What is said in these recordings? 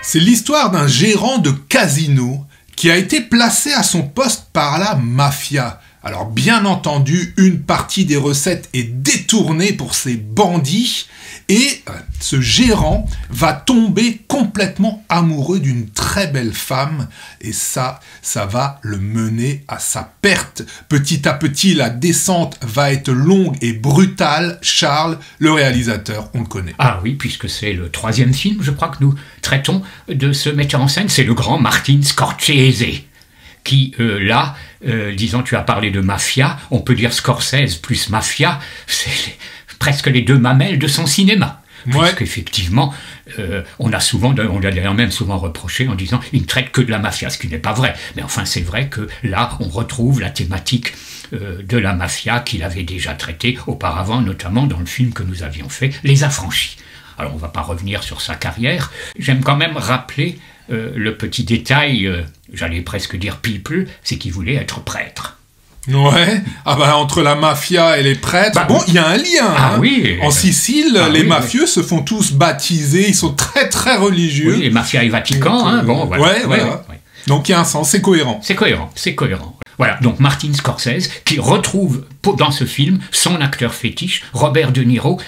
C'est l'histoire d'un gérant de casino qui a été placé à son poste par la mafia. Alors bien entendu, une partie des recettes est détournée pour ces bandits et ce gérant va tomber complètement amoureux d'une très belle femme et ça va le mener à sa perte. Petit à petit, la descente va être longue et brutale. Charles, le réalisateur, on le connaît. Ah oui, puisque c'est le 3e film, je crois, que nous traitons de ce metteur en scène, c'est le grand Martin Scorsese. Qui, disons, tu as parlé de mafia, on peut dire Scorsese plus mafia, c'est presque les deux mamelles de son cinéma. Ouais. Puisqu'effectivement, on l'a d'ailleurs même souvent reproché en disant il ne traite que de la mafia, ce qui n'est pas vrai. Mais enfin, c'est vrai que là, on retrouve la thématique de la mafia qu'il avait déjà traitée auparavant, notamment dans le film que nous avions fait, Les Affranchis. Alors, on ne va pas revenir sur sa carrière. J'aime quand même rappeler le petit détail, j'allais presque dire people, c'est qu'il voulait être prêtre. Ouais, entre la mafia et les prêtres, il y a un lien. Oui. En Sicile, les mafieux se font tous baptiser, ils sont très très religieux. Oui, les mafias et Vatican, voilà. Ouais. Donc il y a un sens, c'est cohérent. C'est cohérent. Voilà, donc Martin Scorsese, qui retrouve dans ce film son acteur fétiche, Robert De Niro.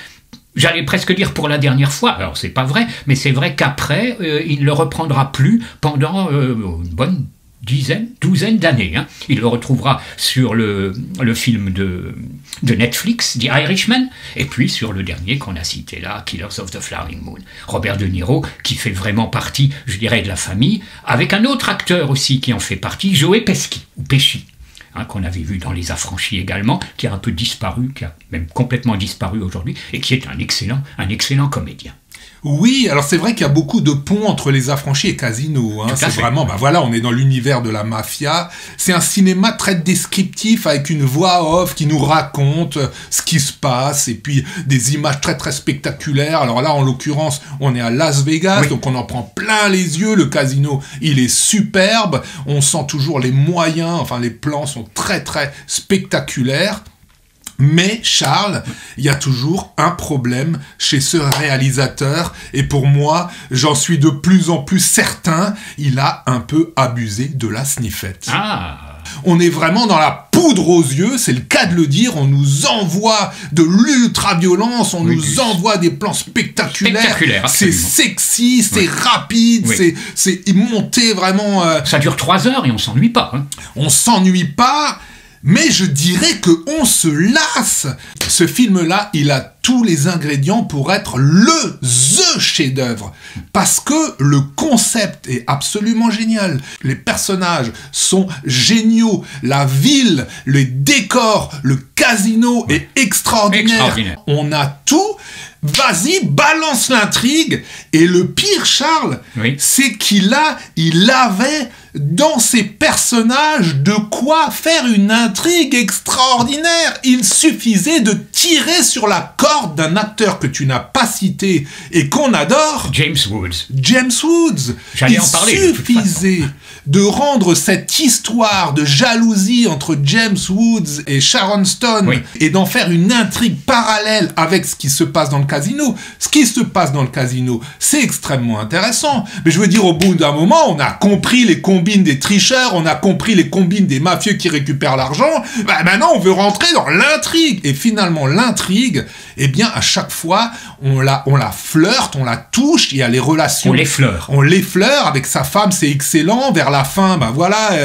J'allais presque dire pour la dernière fois, alors c'est pas vrai, mais c'est vrai qu'après, il ne le reprendra plus pendant une bonne douzaine d'années. Il le retrouvera sur le film de Netflix, The Irishman, et puis sur le dernier qu'on a cité là, Killers of the Flower Moon. Robert De Niro, qui fait vraiment partie, je dirais, de la famille, avec un autre acteur aussi qui en fait partie, Joe Pesci, ou Pesci. Qu'on avait vu dans Les Affranchis également, qui a un peu disparu, qui a même complètement disparu aujourd'hui, et qui est un excellent comédien. Oui, alors c'est vrai qu'il y a beaucoup de ponts entre Les Affranchis et Casino. C'est vraiment, on est dans l'univers de la mafia. C'est un cinéma très descriptif avec une voix off qui nous raconte ce qui se passe et puis des images très très spectaculaires. Alors là, en l'occurrence, on est à Las Vegas, donc on en prend plein les yeux. Le casino, il est superbe. On sent toujours les moyens, les plans sont très très spectaculaires. Mais Charles, il y a toujours un problème chez ce réalisateur et pour moi, j'en suis de plus en plus certain, il a un peu abusé de la sniffette. On est vraiment dans la poudre aux yeux, c'est le cas de le dire, on nous envoie de l'ultra-violence, on nous envoie des plans spectaculaires, c'est sexy, c'est rapide, c'est monté vraiment... Ça dure 3 heures et on s'ennuie pas. On s'ennuie pas. Mais je dirais qu'on se lasse. Ce film-là, il a tous les ingrédients pour être the chef-d'œuvre. Parce que le concept est absolument génial. Les personnages sont géniaux. La ville, les décors, le casino est extraordinaire. On a tout. Vas-y, balance l'intrigue. Et le pire, Charles, c'est qu'il avait dans ses personnages de quoi faire une intrigue extraordinaire. Il suffisait de tirer sur la corde d'un acteur que tu n'as pas cité et qu'on adore. James Woods. J'allais en parler. Il suffisait de rendre cette histoire de jalousie entre James Woods et Sharon Stone et d'en faire une intrigue parallèle avec ce qui se passe dans le casino. Ce qui se passe dans le casino, c'est extrêmement intéressant. Mais je veux dire, au bout d'un moment, on a compris les combines des tricheurs, on a compris les combines des mafieux qui récupèrent l'argent. Maintenant, on veut rentrer dans l'intrigue. Et finalement, l'intrigue, à chaque fois, on la flirte, on la touche. Il y a les relations. On l'effleure avec sa femme, c'est excellent. Vers la fin,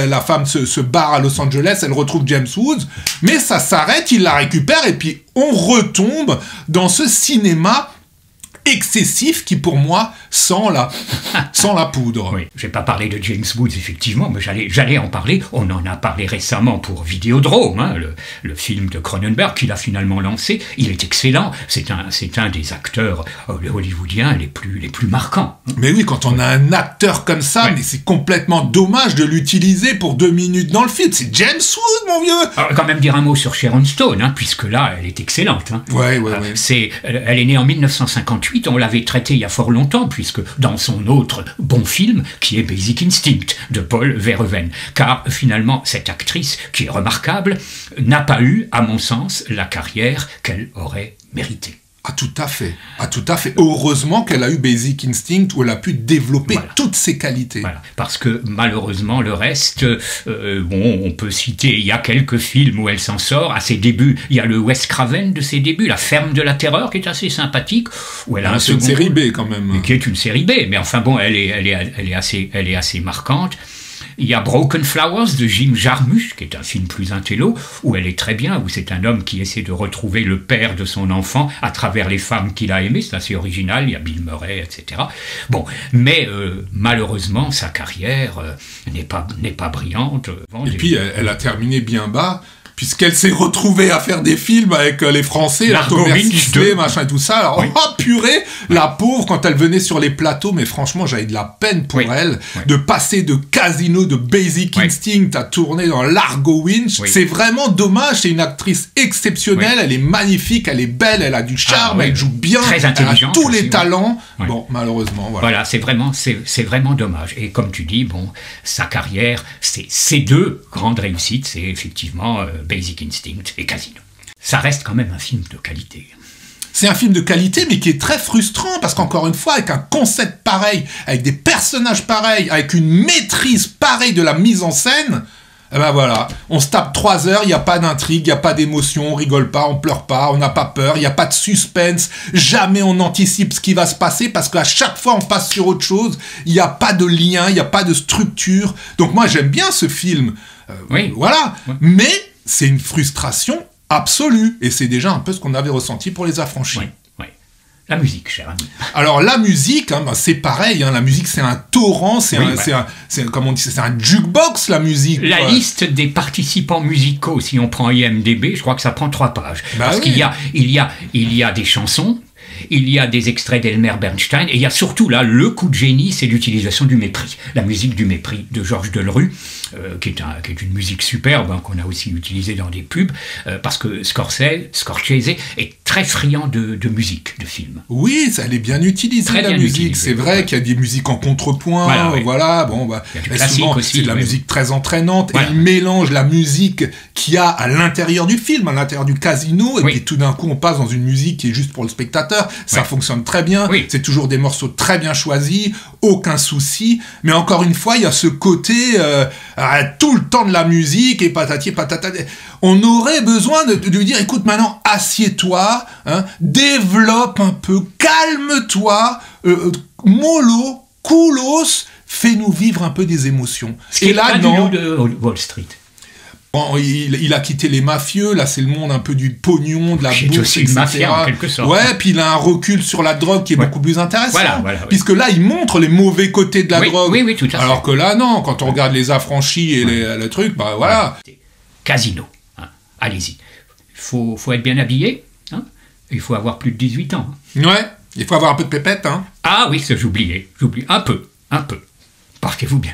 la femme se barre à Los Angeles, elle retrouve James Woods. Mais ça s'arrête, il la récupère et puis on retombe dans ce cinéma excessif qui pour moi sent la poudre. Oui, je vais pas parler de James Woods effectivement, mais j'allais en parler. On en a parlé récemment pour Vidéodrome, le film de Cronenberg qu'il a finalement lancé. Il est excellent. C'est un des acteurs hollywoodiens les plus marquants. Mais oui, quand on a un acteur comme ça, mais c'est complètement dommage de l'utiliser pour 2 minutes dans le film. C'est James Woods, mon vieux. Alors, quand même dire un mot sur Sharon Stone, puisque là, elle est excellente. Ouais. Elle est née en 1958. On l'avait traité il y a fort longtemps, puisque dans son autre bon film, qui est Basic Instinct, de Paul Verhoeven. Car finalement, cette actrice, qui est remarquable, n'a pas eu, à mon sens, la carrière qu'elle aurait méritée. Ah, tout à fait. Ah, tout à fait. Heureusement qu'elle a eu Basic Instinct où elle a pu développer toutes ses qualités. Voilà. Parce que malheureusement, le reste, on peut citer, il y a quelques films où elle s'en sort. À ses débuts, il y a le Wes Craven de ses débuts, La Ferme de la Terreur, qui est assez sympathique. Où elle a c'est une série B quand même. Qui est une série B, mais enfin bon, elle est assez marquante. Il y a Broken Flowers de Jim Jarmusch, qui est un film plus intello, où elle est très bien, où c'est un homme qui essaie de retrouver le père de son enfant à travers les femmes qu'il a aimées. C'est assez original, il y a Bill Murray, etc. Bon, mais malheureusement, sa carrière n'est pas brillante. Et puis, elle a terminé bien bas, puisqu'elle s'est retrouvée à faire des films avec les Français, Largo Winch, machin et tout ça. Alors, oh purée, la pauvre, quand elle venait sur les plateaux, mais franchement, j'avais de la peine pour elle, de passer de Casino, de Basic Instinct à tourner dans Largo Winch. C'est vraiment dommage, c'est une actrice exceptionnelle, elle est magnifique, elle est belle, elle a du charme, elle joue bien, très intelligente, elle a tous les talents. Bon, malheureusement, voilà. C'est vraiment dommage. Et comme tu dis, bon, sa carrière, ces deux grandes réussites, c'est effectivement Basic Instinct et Casino. Ça reste quand même un film de qualité. C'est un film de qualité, mais qui est très frustrant, parce qu'encore une fois, avec un concept pareil, avec des personnages pareils, avec une maîtrise pareille de la mise en scène, eh ben voilà, on se tape 3 heures, il n'y a pas d'intrigue, il n'y a pas d'émotion, on rigole pas, on pleure pas, on n'a pas peur, il n'y a pas de suspense, jamais on anticipe ce qui va se passer, parce qu'à chaque fois on passe sur autre chose, il n'y a pas de lien, il n'y a pas de structure. Donc moi j'aime bien ce film, voilà, mais c'est une frustration absolue, et c'est déjà un peu ce qu'on avait ressenti pour Les Affranchis. La musique, cher ami. Alors la musique, c'est pareil. La musique, c'est un torrent, c'est comme on dit, c'est un jukebox, la musique. La liste des participants musicaux, si on prend IMDb, je crois que ça prend 3 pages. Parce qu'il y a des chansons. Il y a des extraits d'Elmer Bernstein, et il y a surtout là, le coup de génie, c'est l'utilisation du mépris. La musique du mépris de Georges Delerue, qui est une musique superbe, qu'on a aussi utilisée dans des pubs, parce que Scorsese est très friand de musique, de film. Oui, ça, elle est bien utilisée, la musique. C'est vrai qu'il y a des musiques en contrepoint, voilà. Bon, il y a du classique aussi. C'est de la musique très entraînante, et il mélange la musique qu'il y a à l'intérieur du film, à l'intérieur du Casino, et puis tout d'un coup, on passe dans une musique qui est juste pour le spectateur. Ça fonctionne très bien, c'est toujours des morceaux très bien choisis, aucun souci, mais encore une fois, il y a ce côté tout le temps de la musique et patati patata. On aurait besoin de lui dire, écoute, maintenant, assieds-toi, développe un peu, calme-toi, mollo, coolos, fais-nous vivre un peu des émotions. Et là, non. De Wall Street. Bon, il a quitté les mafieux, là c'est le monde un peu du pognon, de la bourse, etc. Mafia, en quelque sorte. Ouais, puis il a un recul sur la drogue qui est beaucoup plus intéressant. Puisque là, il montre les mauvais côtés de la drogue. Oui, tout à fait. Alors que là, non, quand on regarde Les Affranchis et le truc, bah voilà. Casino, allez-y. Il faut être bien habillé, il faut avoir plus de 18 ans. Ouais, il faut avoir un peu de pépette. Ah oui, ça j'oubliais. Un peu. Portez-vous bien.